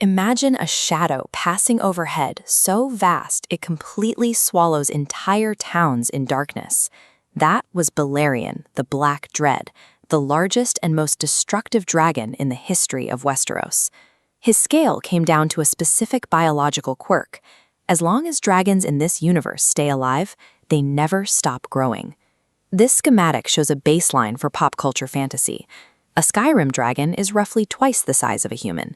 Imagine a shadow passing overhead so vast it completely swallows entire towns in darkness. That was Balerion, the Black Dread, the largest and most destructive dragon in the history of Westeros. His scale came down to a specific biological quirk. As long as dragons in this universe stay alive, they never stop growing. This schematic shows a baseline for pop culture fantasy. A Skyrim dragon is roughly twice the size of a human.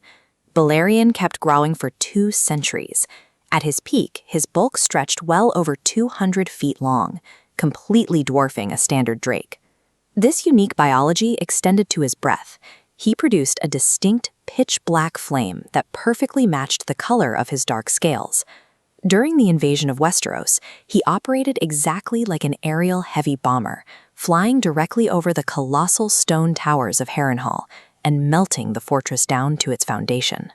Balerion kept growing for 2 centuries. At his peak, his bulk stretched well over 200 feet long, completely dwarfing a standard drake. This unique biology extended to his breath. He produced a distinct pitch-black flame that perfectly matched the color of his dark scales. During the invasion of Westeros, he operated exactly like an aerial heavy bomber, flying directly over the colossal stone towers of Harrenhal and melting the fortress down to its foundation.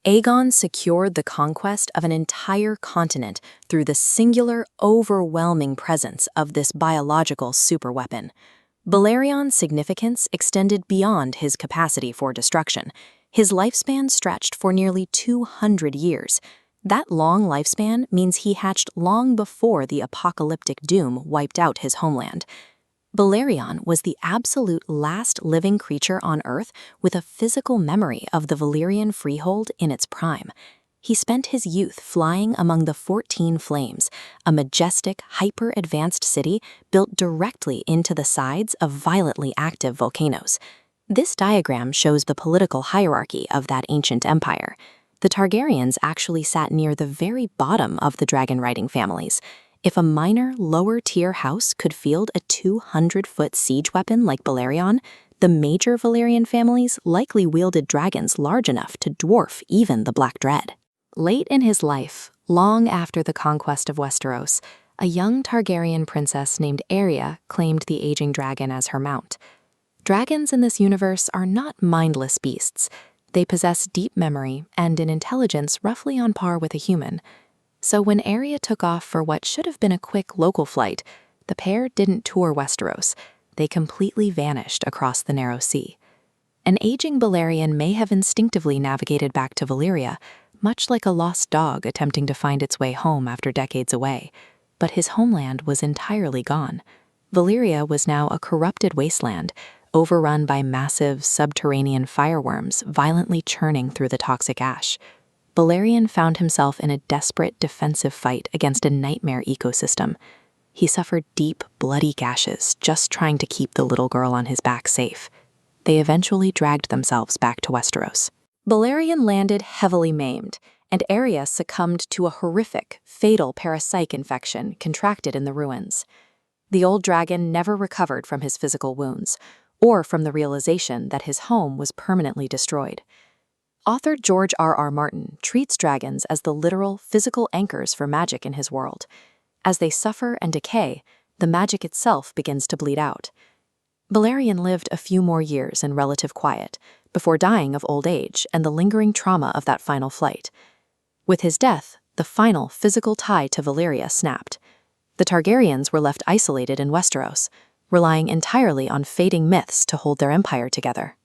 Aegon secured the conquest of an entire continent through the singular, overwhelming presence of this biological superweapon. Balerion's significance extended beyond his capacity for destruction. His lifespan stretched for nearly 200 years. That long lifespan means he hatched long before the apocalyptic doom wiped out his homeland. Balerion was the absolute last living creature on Earth with a physical memory of the Valyrian freehold in its prime. He spent his youth flying among the 14 Flames, a majestic, hyper-advanced city built directly into the sides of violently active volcanoes. This diagram shows the political hierarchy of that ancient empire. The Targaryens actually sat near the very bottom of the dragon-riding families. If a minor, lower-tier house could field a 200-foot siege weapon like Balerion, the major Valyrian families likely wielded dragons large enough to dwarf even the Black Dread. Late in his life, long after the conquest of Westeros, a young Targaryen princess named Arya claimed the aging dragon as her mount. Dragons in this universe are not mindless beasts. They possess deep memory and an intelligence roughly on par with a human. So when Arya took off for what should have been a quick local flight, the pair didn't tour Westeros. They completely vanished across the narrow sea. An aging Balerion may have instinctively navigated back to Valyria, much like a lost dog attempting to find its way home after decades away. But his homeland was entirely gone. Valyria was now a corrupted wasteland, overrun by massive subterranean fireworms violently churning through the toxic ash. Balerion found himself in a desperate defensive fight against a nightmare ecosystem. He suffered deep, bloody gashes just trying to keep the little girl on his back safe. They eventually dragged themselves back to Westeros. Balerion landed heavily maimed, and Arya succumbed to a horrific, fatal parasite infection contracted in the ruins. The old dragon never recovered from his physical wounds, or from the realization that his home was permanently destroyed. Author George R.R. Martin treats dragons as the literal physical anchors for magic in his world. As they suffer and decay, the magic itself begins to bleed out. Balerion lived a few more years in relative quiet, before dying of old age and the lingering trauma of that final flight. With his death, the final physical tie to Valyria snapped. The Targaryens were left isolated in Westeros, relying entirely on fading myths to hold their empire together.